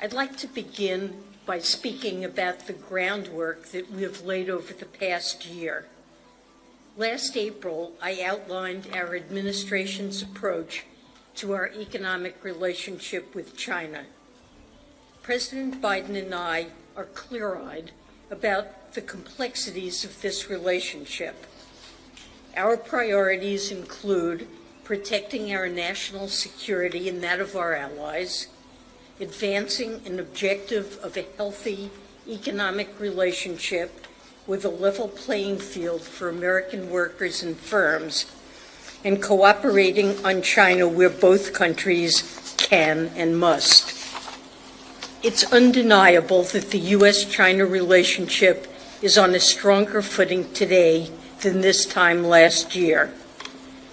I'd like to begin by speaking about the groundwork that we have laid over the past year. Last April, I outlined our administration's approach to our economic relationship with China. President Biden and I are clear-eyed about the complexities of this relationship. Our priorities include protecting our national security and that of our allies, advancing an objective of a healthy economic relationship with a level playing field for American workers and firms, and cooperating on China where both countries can and must. It's undeniable that the U.S.-China relationship is on a stronger footing today than this time last year.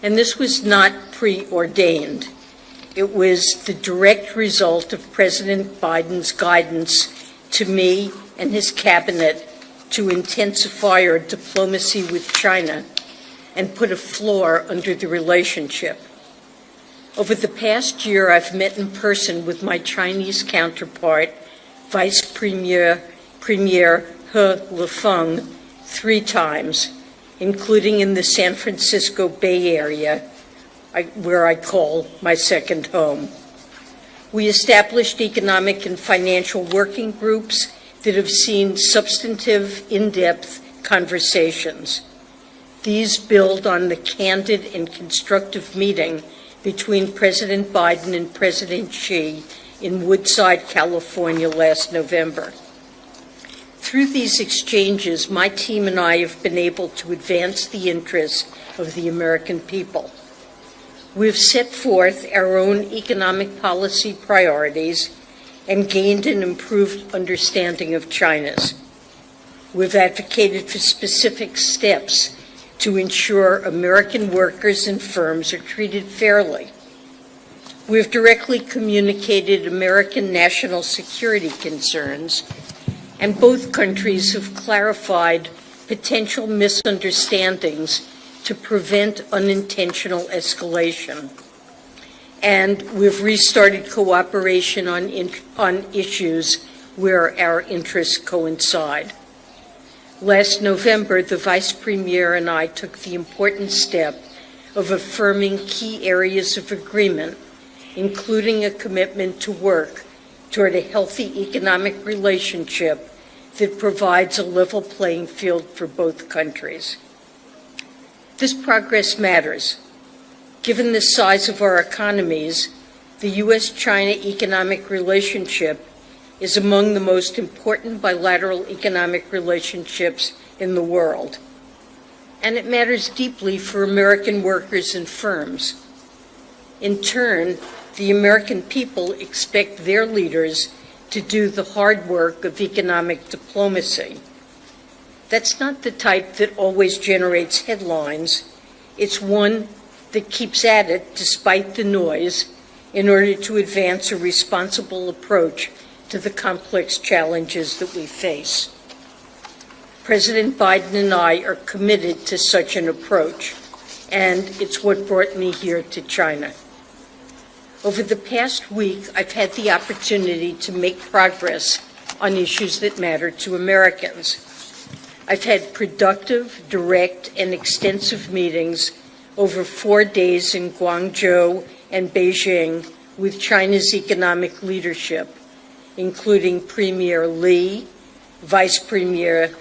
And this was not preordained. It was the direct result of President Biden's guidance to me and his cabinet to intensify our diplomacy with China and put a floor under the relationship. Over the past year, I've met in person with my Chinese counterpart, Vice Premier He Lifeng, 3 times, including in the San Francisco Bay Area, where I call my second home. We established economic and financial working groups that have seen substantive, in-depth conversations. These build on the candid and constructive meeting between President Biden and President Xi in Woodside, California last November. Through these exchanges, my team and I have been able to advance the interests of the American people. We've set forth our own economic policy priorities and gained an improved understanding of China's. We've advocated for specific steps to ensure American workers and firms are treated fairly. We've directly communicated American national security concerns, and both countries have clarified potential misunderstandings to prevent unintentional escalation. And we've restarted cooperation on issues where our interests coincide. Last November, the Vice Premier and I took the important step of affirming key areas of agreement, including a commitment to work toward a healthy economic relationship that provides a level playing field for both countries. This progress matters. Given the size of our economies, the U.S.-China economic relationship is among the most important bilateral economic relationships in the world. And it matters deeply for American workers and firms. In turn, the American people expect their leaders to do the hard work of economic diplomacy. That's not the type that always generates headlines. It's one that keeps at it despite the noise in order to advance a responsible approach to the complex challenges that we face. President Biden and I are committed to such an approach, and it's what brought me here to China. Over the past week, I've had the opportunity to make progress on issues that matter to Americans. I've had productive, direct, and extensive meetings over 4 days in Guangzhou and Beijing with China's economic leadership, including Premier Li, Vice Premier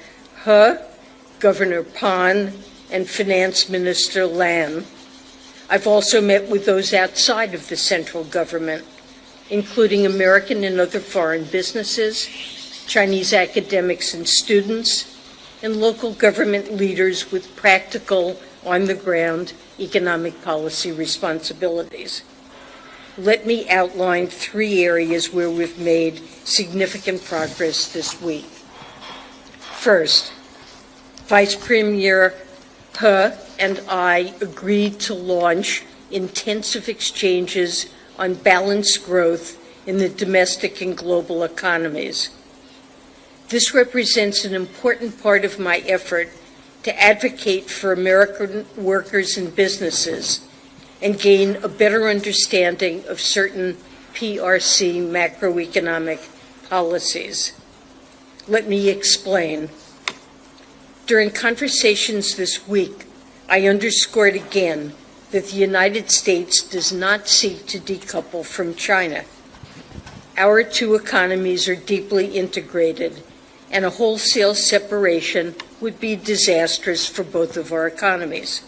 He, Governor Pan, and Finance Minister Lan. I've also met with those outside of the central government, including American and other foreign businesses, Chinese academics and students, and local government leaders with practical, on-the-ground economic policy responsibilities. Let me outline 3 areas where we've made significant progress this week. First, Vice Premier He and I agreed to launch intensive exchanges on balanced growth in the domestic and global economies. This represents an important part of my effort to advocate for American workers and businesses and gain a better understanding of certain PRC macroeconomic policies. Let me explain. During conversations this week, I underscored again that the United States does not seek to decouple from China. Our two economies are deeply integrated, and a wholesale separation would be disastrous for both of our economies.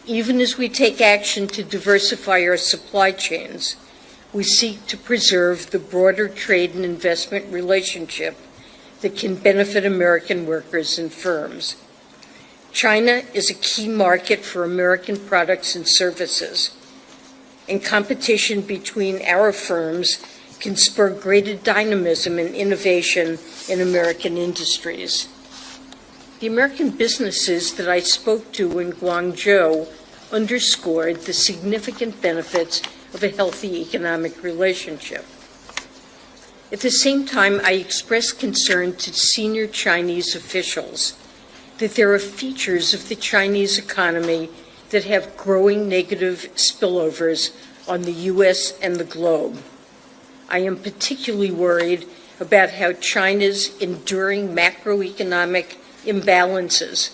Even as we take action to diversify our supply chains, we seek to preserve the broader trade and investment relationship that can benefit American workers and firms. China is a key market for American products and services, and competition between our firms can spur greater dynamism and innovation in American industries. The American businesses that I spoke to in Guangzhou underscored the significant benefits of a healthy economic relationship. At the same time, I expressed concern to senior Chinese officials that there are features of the Chinese economy that have growing negative spillovers on the U.S. and the globe. I am particularly worried about how China's enduring macroeconomic imbalances,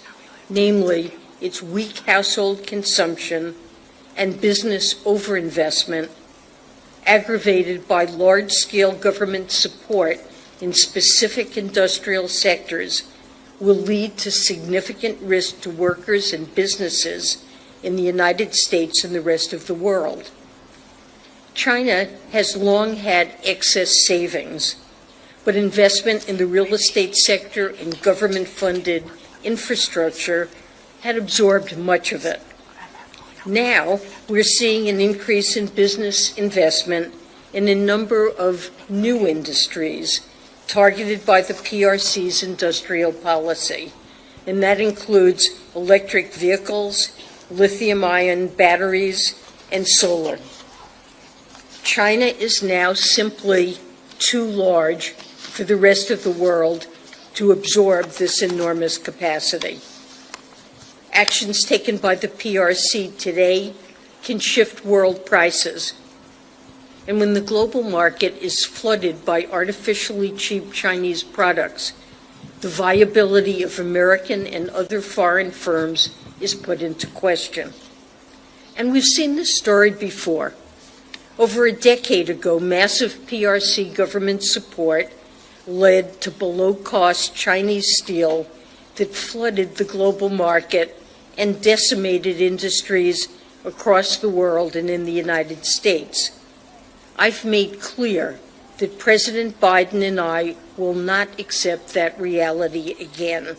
namely its weak household consumption and business overinvestment, aggravated by large-scale government support in specific industrial sectors, will lead to significant risk to workers and businesses in the United States and the rest of the world. China has long had excess savings, but investment in the real estate sector and government-funded infrastructure had absorbed much of it. Now, we're seeing an increase in business investment in a number of new industries targeted by the PRC's industrial policy, and that includes electric vehicles, lithium-ion batteries, and solar. China is now simply too large for the rest of the world to absorb this enormous capacity. Actions taken by the PRC today can shift world prices. And when the global market is flooded by artificially cheap Chinese products, the viability of American and other foreign firms is put into question. And we've seen this story before. Over a decade ago, massive PRC government support led to below-cost Chinese steel that flooded the global market and decimated industries across the world and in the United States. I've made clear that President Biden and I will not accept that reality again.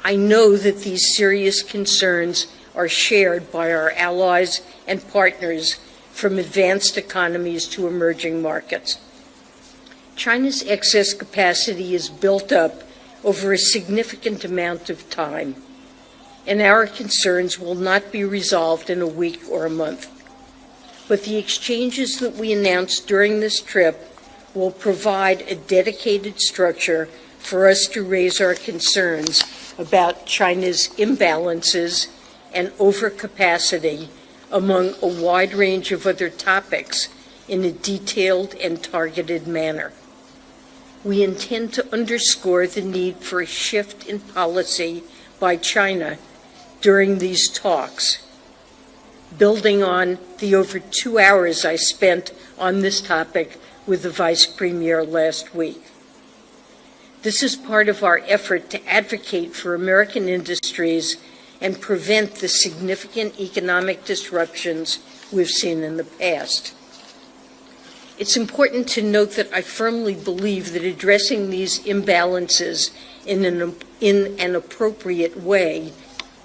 I know that these serious concerns are shared by our allies and partners from advanced economies to emerging markets. China's excess capacity is built up over a significant amount of time, and our concerns will not be resolved in a week or a month. But the exchanges that we announced during this trip will provide a dedicated structure for us to raise our concerns about China's imbalances and overcapacity among a wide range of other topics in a detailed and targeted manner. We intend to underscore the need for a shift in policy by China during these talks, building on the over 2 hours I spent on this topic with the Vice Premier last week. This is part of our effort to advocate for American industries and prevent the significant economic disruptions we've seen in the past. It's important to note that I firmly believe that addressing these imbalances in an appropriate way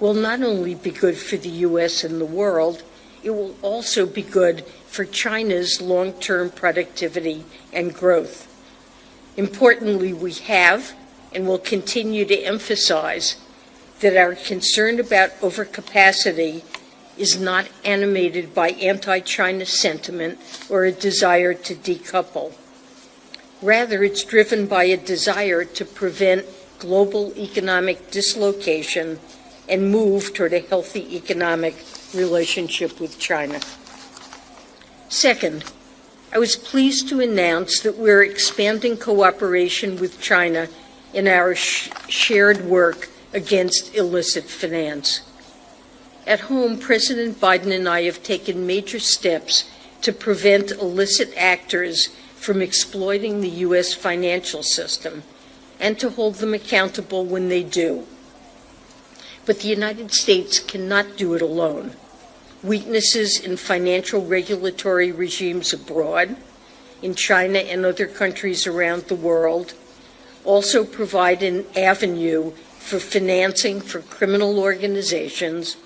will not only be good for the U.S. and the world, it will also be good for China's long-term productivity and growth. Importantly, we have and will continue to emphasize that our concern about overcapacity is not animated by anti-China sentiment or a desire to decouple. Rather, it's driven by a desire to prevent global economic dislocation and move toward a healthy economic relationship with China. Second, I was pleased to announce that we're expanding cooperation with China in our shared work against illicit finance. At home, President Biden and I have taken major steps to prevent illicit actors from exploiting the U.S. financial system and to hold them accountable when they do. But the United States cannot do it alone. Weaknesses in financial regulatory regimes abroad, in China and other countries around the world, also provide an avenue for financing for criminal organizations,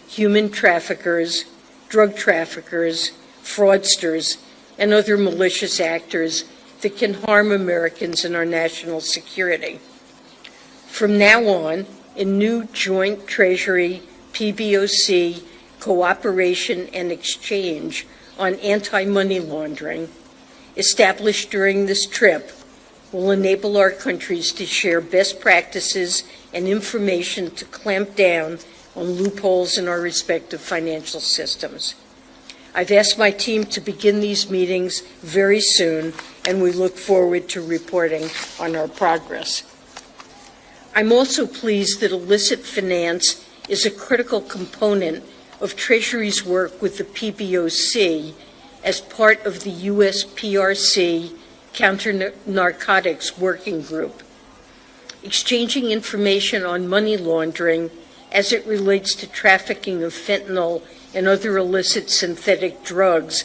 human traffickers, drug traffickers, fraudsters, and other malicious actors that can harm Americans and our national security. From now on, a new joint Treasury PBOC cooperation and exchange on anti-money laundering, established during this trip, will enable our countries to share best practices and information to clamp down on loopholes in our respective financial systems. I've asked my team to begin these meetings very soon, and we look forward to reporting on our progress. I'm also pleased that illicit finance is a critical component of Treasury's work with the PBOC as part of the U.S. PRC Counter-Narcotics Working Group. Exchanging information on money laundering as it relates to trafficking of fentanyl and other illicit synthetic drugs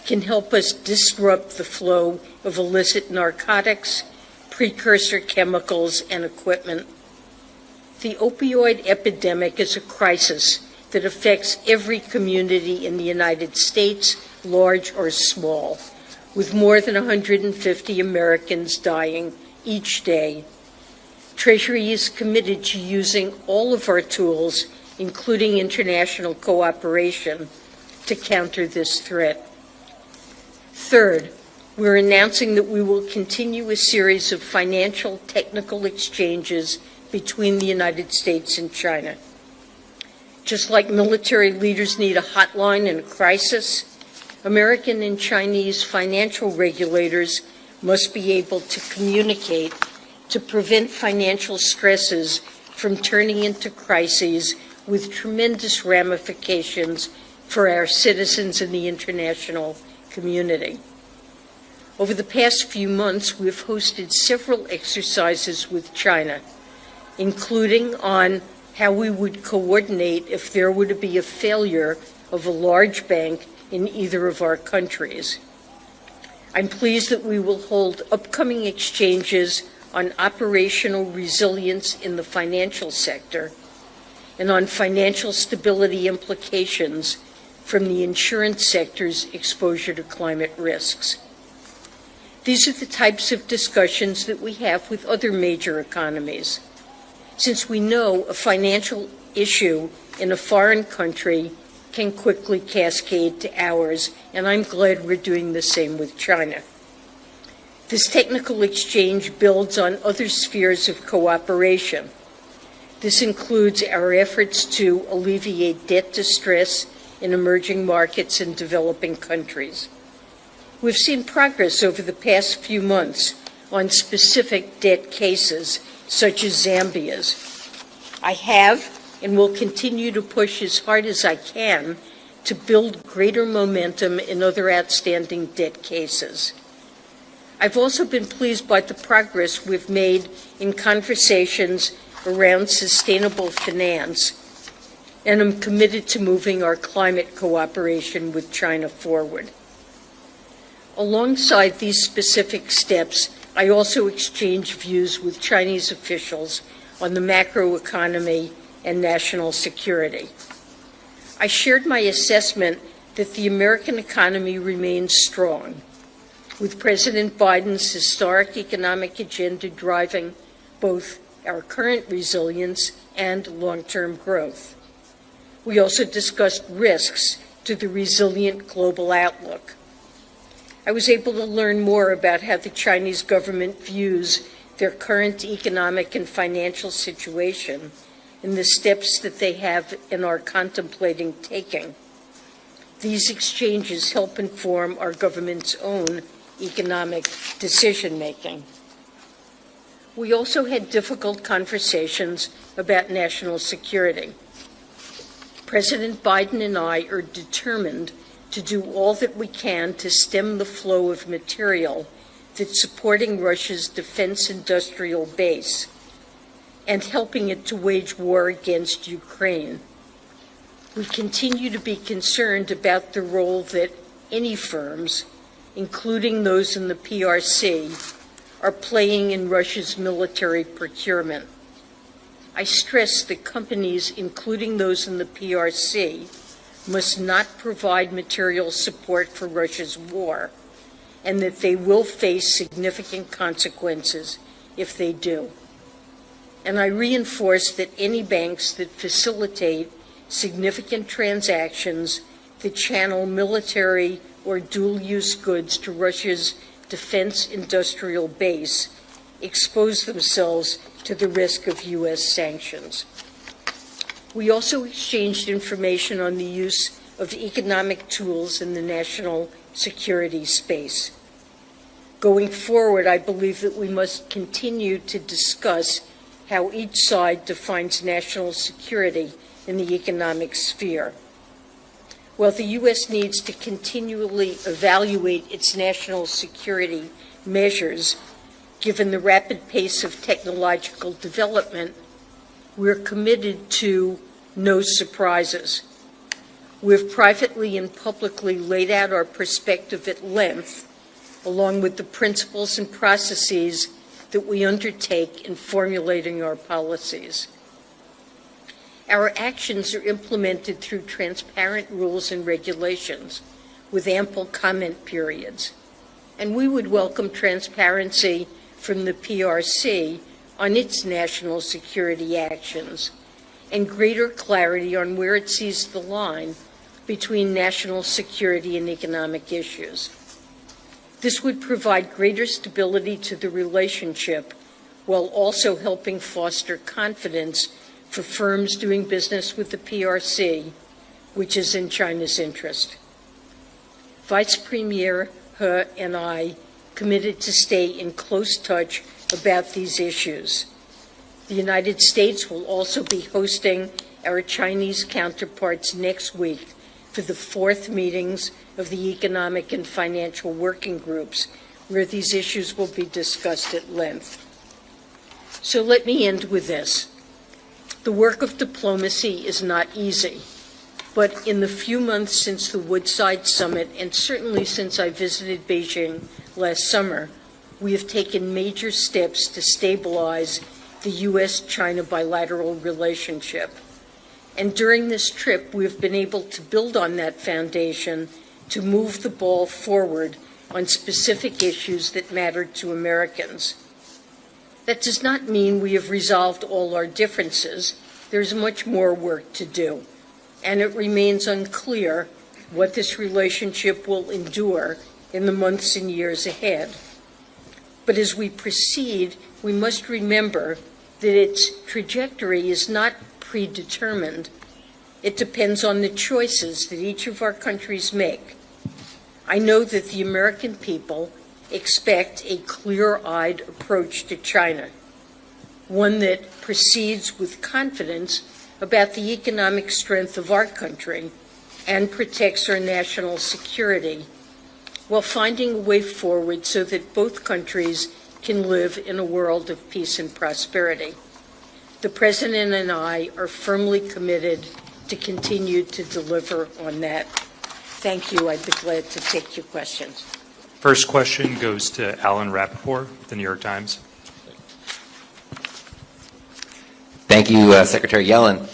can help us disrupt the flow of illicit narcotics, precursor chemicals, and equipment. The opioid epidemic is a crisis that affects every community in the United States, large or small, with more than 150 Americans dying each day. Treasury is committed to using all of our tools, including international cooperation, to counter this threat. Third, we're announcing that we will continue a series of financial technical exchanges between the United States and China. Just like military leaders need a hotline in a crisis, American and Chinese financial regulators must be able to communicate to prevent financial stresses from turning into crises with tremendous ramifications for our citizens and the international community. Over the past few months, we've hosted several exercises with China, including on how we would coordinate if there were to be a failure of a large bank in either of our countries. I'm pleased that we will hold upcoming exchanges on operational resilience in the financial sector and on financial stability implications from the insurance sector's exposure to climate risks. These are the types of discussions that we have with other major economies. Since we know a financial issue in a foreign country can quickly cascade to ours, and I'm glad we're doing the same with China. This technical exchange builds on other spheres of cooperation. This includes our efforts to alleviate debt distress in emerging markets and developing countries. We've seen progress over the past few months on specific debt cases, such as Zambia's. I have and will continue to push as hard as I can to build greater momentum in other outstanding debt cases. I've also been pleased by the progress we've made in conversations around sustainable finance, and I'm committed to moving our climate cooperation with China forward. Alongside these specific steps, I also exchange views with Chinese officials on the macroeconomy and national security. I shared my assessment that the American economy remains strong, with President Biden's historic economic agenda driving both our current resilience and long-term growth. We also discussed risks to the resilient global outlook. I was able to learn more about how the Chinese government views their current economic and financial situation and the steps that they have and are contemplating taking. These exchanges help inform our government's own economic decision-making. We also had difficult conversations about national security. President Biden and I are determined to do all that we can to stem the flow of material that's supporting Russia's defense industrial base and helping it to wage war against Ukraine. We continue to be concerned about the role that any firms, including those in the PRC, are playing in Russia's military procurement. I stress that companies, including those in the PRC, must not provide material support for Russia's war, and that they will face significant consequences if they do. And I reinforce that any banks that facilitate significant transactions that channel military or dual-use goods to Russia's defense industrial base expose themselves to the risk of U.S. sanctions. We also exchanged information on the use of economic tools in the national security space. Going forward, I believe that we must continue to discuss how each side defines national security in the economic sphere. While the U.S. needs to continually evaluate its national security measures, given the rapid pace of technological development, we're committed to no surprises. We've privately and publicly laid out our perspective at length, along with the principles and processes that we undertake in formulating our policies. Our actions are implemented through transparent rules and regulations with ample comment periods, and we would welcome transparency from the PRC on its national security actions and greater clarity on where it sees the line between national security and economic issues. This would provide greater stability to the relationship while also helping foster confidence for firms doing business with the PRC, which is in China's interest. Vice Premier He and I committed to stay in close touch about these issues. The United States will also be hosting our Chinese counterparts next week for the fourth meetings of the Economic and Financial Working Groups, where these issues will be discussed at length. So let me end with this. The work of diplomacy is not easy, but in the few months since the Woodside Summit, and certainly since I visited Beijing last summer, we have taken major steps to stabilize the U.S.-China bilateral relationship. And during this trip, we have been able to build on that foundation to move the ball forward on specific issues that matter to Americans. That does not mean we have resolved all our differences. There's much more work to do, and it remains unclear what this relationship will endure in the months and years ahead. But as we proceed, we must remember that its trajectory is not predetermined. It depends on the choices that each of our countries make. I know that the American people expect a clear-eyed approach to China, one that proceeds with confidence about the economic strength of our country and protects our national security, while finding a way forward so that both countries can live in a world of peace and prosperity. The President and I are firmly committed to continue to deliver on that. Thank you. I'd be glad to take your questions. First question goes to Alan Rappaport, The New York Times. Thank you, Secretary Yellen.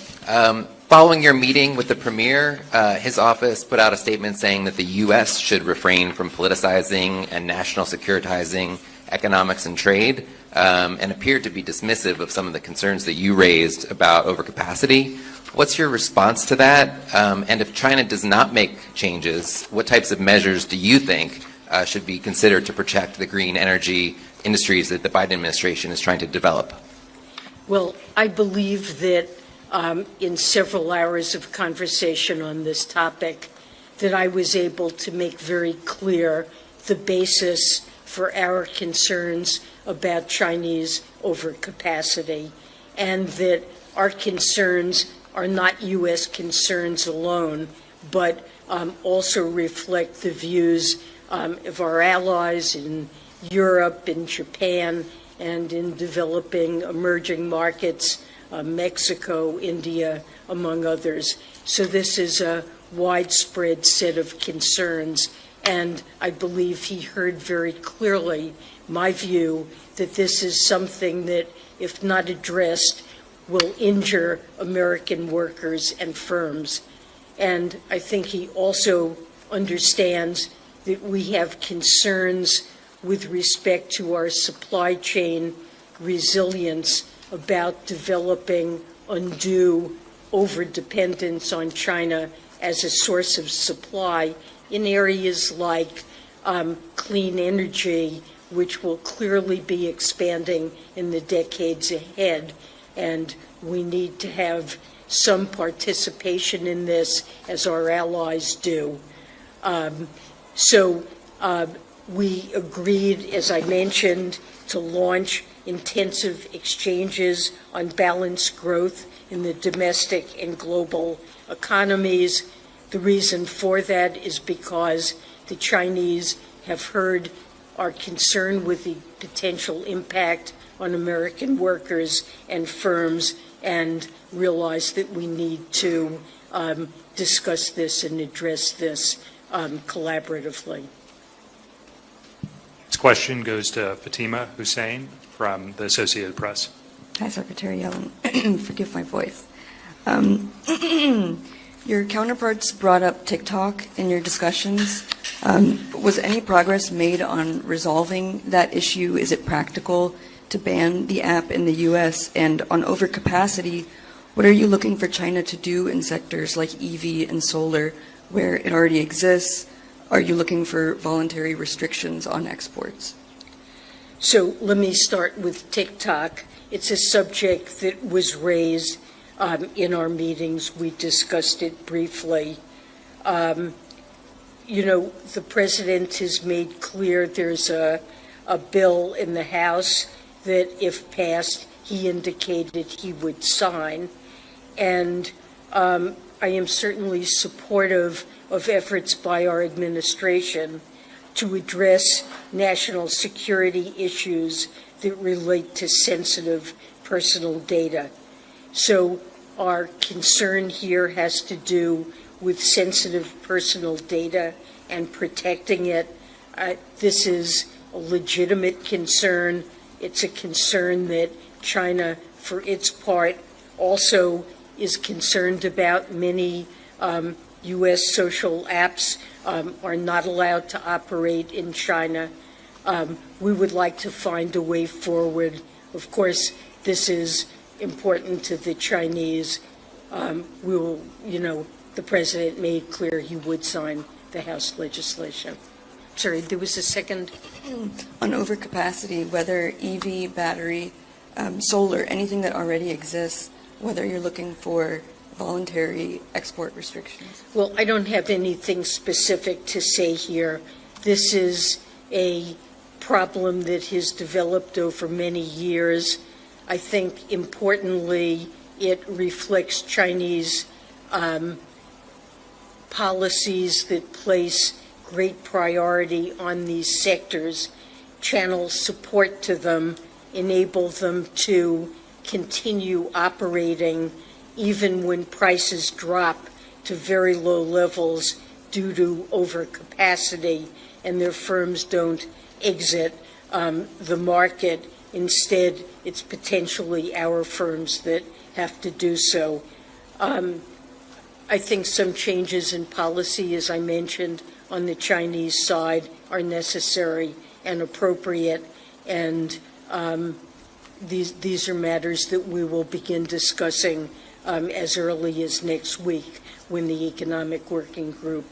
Following your meeting with the Premier, his office put out a statement saying that the U.S. should refrain from politicizing and national securitizing economics and trade, and appeared to be dismissive of some of the concerns that you raised about overcapacity. What's your response to that? And if China does not make changes, what types of measures do you think should be considered to protect the green energy industries that the Biden administration is trying to develop? Well, I believe that in several hours of conversation on this topic, that I was able to make very clear the basis for our concerns about Chinese overcapacity, and that our concerns are not U.S. concerns alone, but also reflect the views of our allies in Europe, in Japan, and in developing emerging markets, Mexico, India, among others. So this is a widespread set of concerns, and I believe he heard very clearly my view that this is something that, if not addressed, will injure American workers and firms. And I think he also understands that we have concerns with respect to our supply chain resilience about developing undue overdependence on China as a source of supply in areas like clean energy, which will clearly be expanding in the decades ahead. And we need to have some participation in this, as our allies do. We agreed, as I mentioned, to launch intensive exchanges on balanced growth in the domestic and global economies. The reason for that is because the Chinese have heard our concern with the potential impact on American workers and firms, and realize that we need to discuss this and address this collaboratively. This question goes to Fatima Hussein from the Associated Press. Hi, Secretary Yellen. Forgive my voice. Your counterparts brought up TikTok in your discussions. Was any progress made on resolving that issue? Is it practical to ban the app in the U.S.? And on overcapacity, what are you looking for China to do in sectors like EV and solar, where it already exists? Are you looking for voluntary restrictions on exports? So let me start with TikTok. It's a subject that was raised in our meetings. We discussed it briefly. The president has made clear there's a bill in the House that, if passed, he indicated he would sign. And I am certainly supportive of efforts by our administration to address national security issues that relate to sensitive personal data. So our concern here has to do with sensitive personal data and protecting it. This is a legitimate concern. It's a concern that China, for its part, also is concerned about. Many U.S. social apps are not allowed to operate in China. We would like to find a way forward. Of course, this is important to the Chinese. The president made clear he would sign the House legislation. Sorry, there was a second. On overcapacity, whether EV, battery, solar, anything that already exists, whether you're looking for voluntary export restrictions? Well, I don't have anything specific to say here. This is a problem that has developed over many years. I think, importantly, it reflects Chinese policies that place great priority on these sectors, channel support to them, enable them to continue operating even when prices drop to very low levels due to overcapacity and their firms don't exit the market. Instead, it's potentially our firms that have to do so. I think some changes in policy, as I mentioned, on the Chinese side are necessary and appropriate, and these are matters that we will begin discussing as early as next week when the Economic Working Group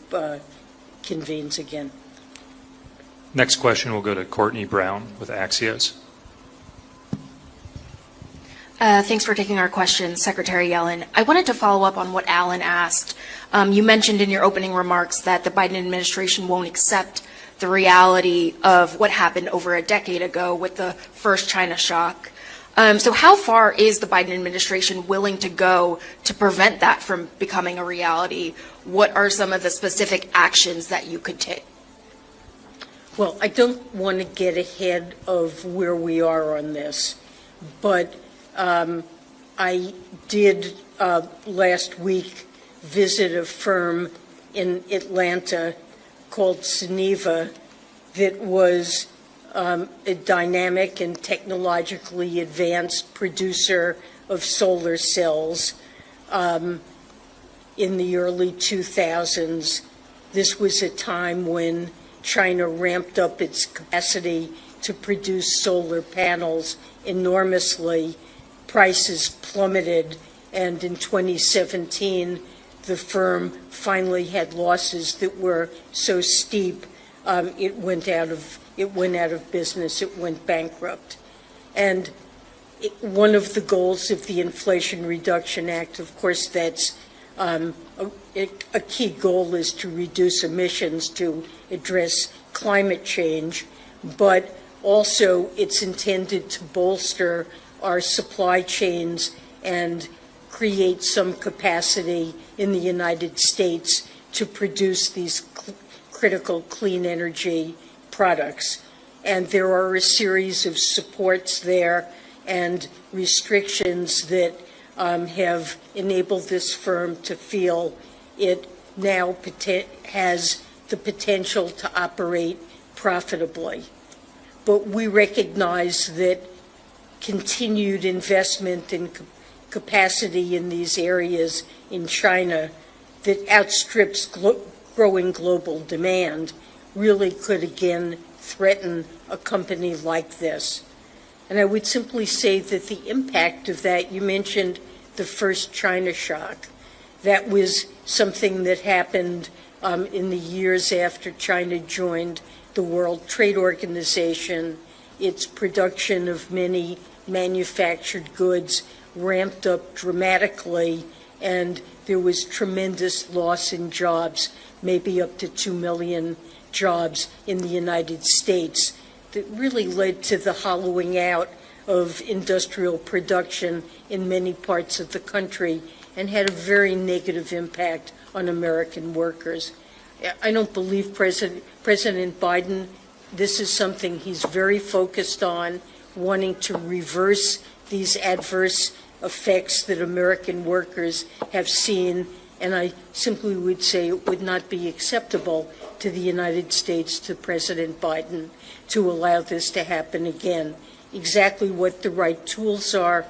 convenes again. Next question will go to Courtney Brown with Axios. Thanks for taking our question, Secretary Yellen. I wanted to follow up on what Alan asked. You mentioned in your opening remarks that the Biden administration won't accept the reality of what happened over a decade ago with the first China shock. So how far is the Biden administration willing to go to prevent that from becoming a reality? What are some of the specific actions that you could take? Well, I don't want to get ahead of where we are on this, but I did last week visit a firm in Atlanta called Soneva that was a dynamic and technologically advanced producer of solar cells in the early 2000s. This was a time when China ramped up its capacity to produce solar panels enormously. Prices plummeted, and in 2017, the firm finally had losses that were so steep it went out of business. It went bankrupt. And one of the goals of the Inflation Reduction Act, of course, that's a key goal is to reduce emissions to address climate change, but also it's intended to bolster our supply chains and create some capacity in the United States to produce these critical clean energy products. And there are a series of supports there and restrictions that have enabled this firm to feel it now has the potential to operate profitably. But we recognize that continued investment in capacity in these areas in China that outstrips growing global demand really could again threaten a company like this. And I would simply say that the impact of that, you mentioned the first China shock. That was something that happened in the years after China joined the World Trade Organization. Its production of many manufactured goods ramped up dramatically, and there was tremendous loss in jobs, maybe up to 2 million jobs in the United States, that really led to the hollowing out of industrial production in many parts of the country and had a very negative impact on American workers. I don't believe President Biden, this is something he's very focused on, wanting to reverse these adverse effects that American workers have seen, and I simply would say it would not be acceptable to the United States, to President Biden, to allow this to happen again. Exactly what the right tools are,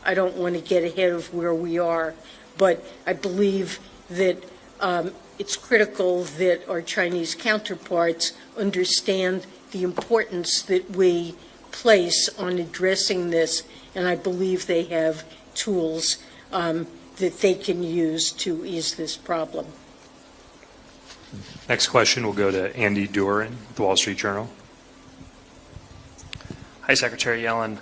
I don't want to get ahead of where we are, but I believe that it's critical that our Chinese counterparts understand the importance that we place on addressing this, and I believe they have tools that they can use to ease this problem. Next question will go to Andy Duran, The Wall Street Journal. Hi, Secretary Yellen.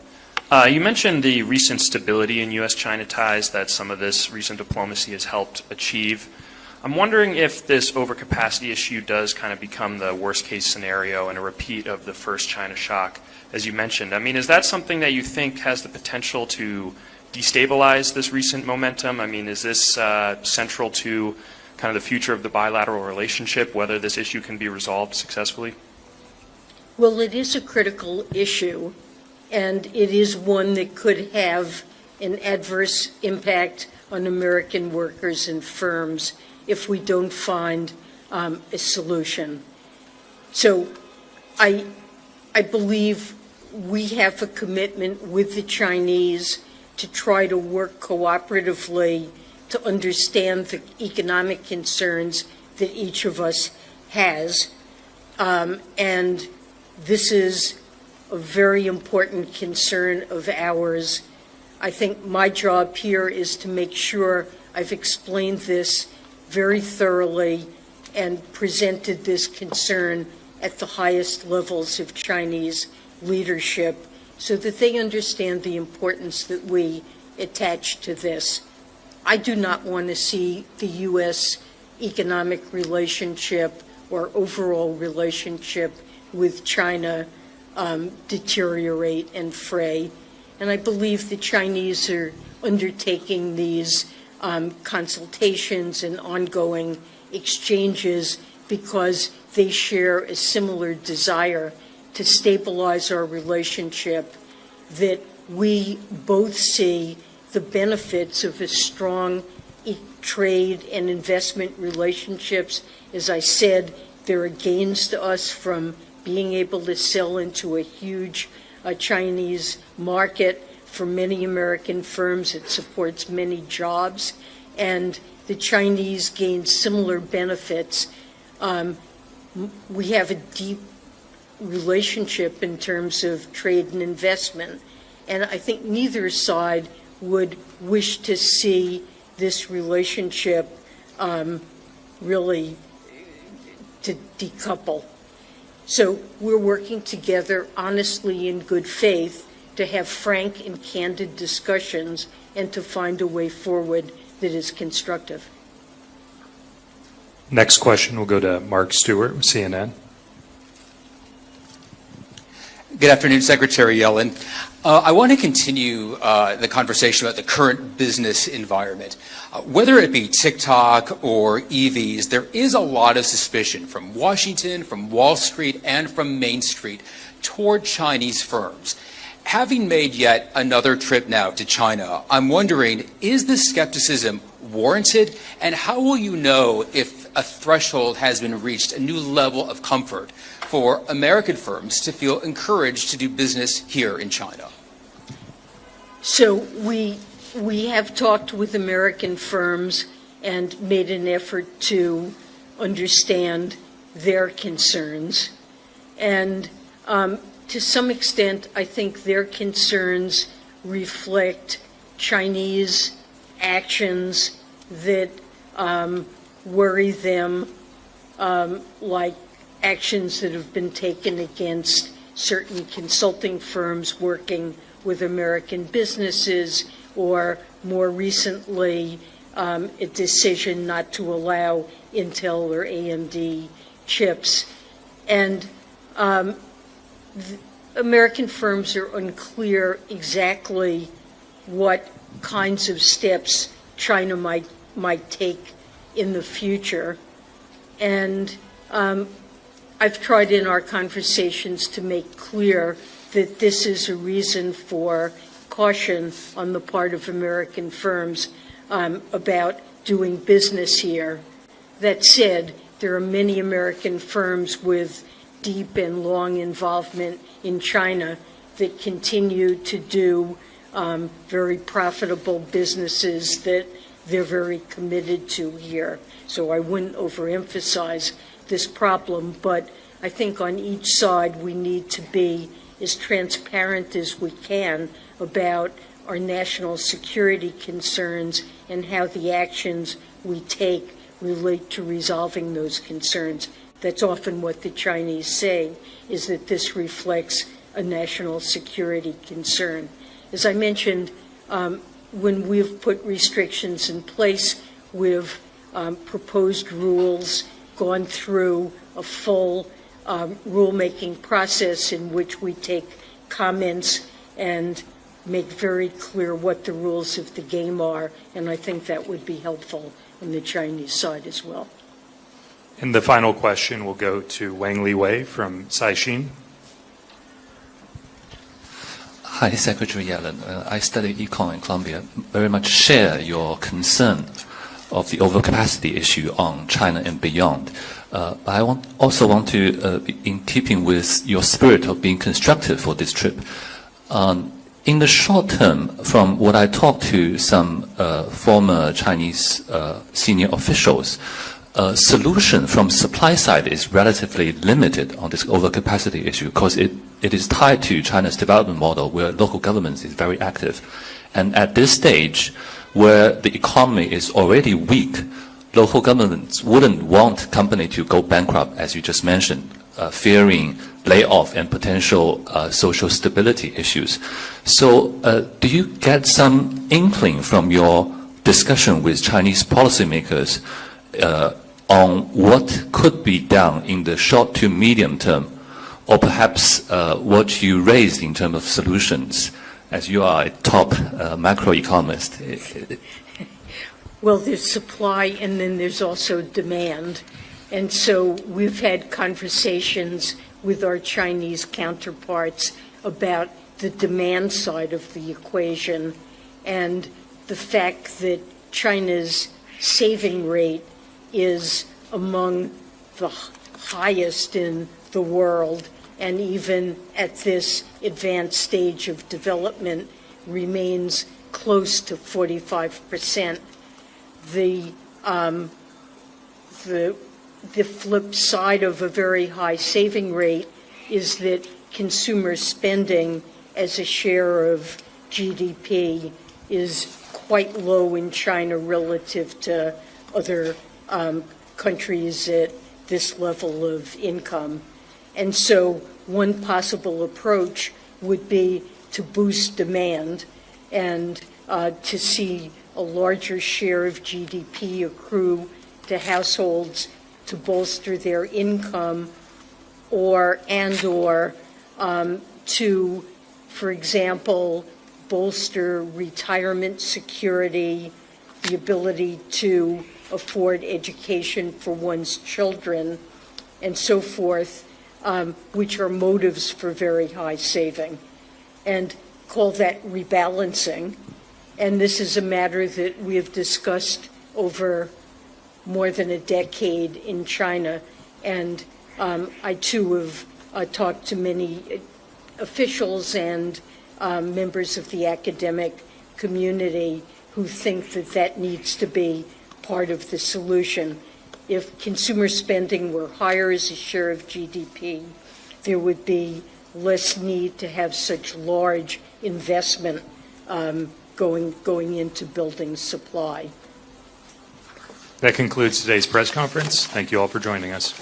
You mentioned the recent stability in U.S.-China ties that some of this recent diplomacy has helped achieve. I'm wondering if this overcapacity issue does kind of become the worst-case scenario and a repeat of the first China shock, as you mentioned. I mean, is that something that you think has the potential to destabilize this recent momentum? I mean, is this central to kind of the future of the bilateral relationship, whether this issue can be resolved successfully? Well, it is a critical issue, and it is one that could have an adverse impact on American workers and firms if we don't find a solution. So I believe we have a commitment with the Chinese to try to work cooperatively to understand the economic concerns that each of us has. And this is a very important concern of ours. I think my job here is to make sure I've explained this very thoroughly and presented this concern at the highest levels of Chinese leadership so that they understand the importance that we attach to this. I do not want to see the U.S. economic relationship or overall relationship with China deteriorate and fray. And I believe the Chinese are undertaking these consultations and ongoing exchanges because they share a similar desire to stabilize our relationship, that we both see the benefits of a strong trade and investment relationships. As I said, there are gains to us from being able to sell into a huge Chinese market. For many American firms, it supports many jobs, and the Chinese gain similar benefits. We have a deep relationship in terms of trade and investment, and I think neither side would wish to see this relationship really to decouple. So we're working together honestly in good faith to have frank and candid discussions and to find a way forward that is constructive. Next question will go to Mark Stewart, CNN. Good afternoon, Secretary Yellen. I want to continue the conversation about the current business environment. Whether it be TikTok or EVs, there is a lot of suspicion from Washington, from Wall Street, and from Main Street toward Chinese firms. Having made yet another trip now to China, I'm wondering, is this skepticism warranted? And how will you know if a threshold has been reached, a new level of comfort for American firms to feel encouraged to do business here in China? So we have talked with American firms and made an effort to understand their concerns. And to some extent, I think their concerns reflect Chinese actions that worry them, like actions that have been taken against certain consulting firms working with American businesses, or more recently, a decision not to allow Intel or AMD chips. And American firms are unclear exactly what kinds of steps China might take in the future. And I've tried in our conversations to make clear that this is a reason for caution on the part of American firms about doing business here. That said, there are many American firms with deep and long involvement in China that continue to do very profitable businesses that they're very committed to here. So I wouldn't overemphasize this problem, but I think on each side we need to be as transparent as we can about our national security concerns and how the actions we take relate to resolving those concerns. That's often what the Chinese say, is that this reflects a national security concern. As I mentioned, when we've put restrictions in place, we've proposed rules, gone through a full rulemaking process in which we take comments and make very clear what the rules of the game are, and I think that would be helpful on the Chinese side as well. And the final question will go to Wang Liwei from Caixin. Hi, Secretary Yellen. I studied econ in Columbia. Very much share your concern of the overcapacity issue on China and beyond. I also want to be in keeping with your spirit of being constructive for this trip. In the short term, from what I talked to some former Chinese senior officials, solution from supply side is relatively limited on this overcapacity issue because it is tied to China's development model where local governments is very active. And at this stage, where the economy is already weak, local governments wouldn't want company to go bankrupt, as you just mentioned. fearing layoff and potential social stability issues. So do you get some inkling from your discussion with Chinese policymakers on what could be done in the short to medium term, or perhaps what you raised in terms of solutions, as you are a top macroeconomist? Well, there's supply and then there's also demand. And so we've had conversations with our Chinese counterparts about the demand side of the equation and the fact that China's saving rate is among the highest in the world, and even at this advanced stage of development remains close to 45%. The flip side of a very high saving rate is that consumer spending as a share of GDP is quite low in China relative to other countries at this level of income. And so one possible approach would be to boost demand and to see a larger share of GDP accrue to households to bolster their income, or to, for example, bolster retirement security, the ability to afford education for one's children, and so forth, which are motives for very high saving, and call that rebalancing. And this is a matter that we have discussed over more than a decade in China, and I too have talked to many officials and members of the academic community who think that that needs to be part of the solution. If consumer spending were higher as a share of GDP, there would be less need to have such large investment going into building supply. That concludes today's press conference. Thank you all for joining us.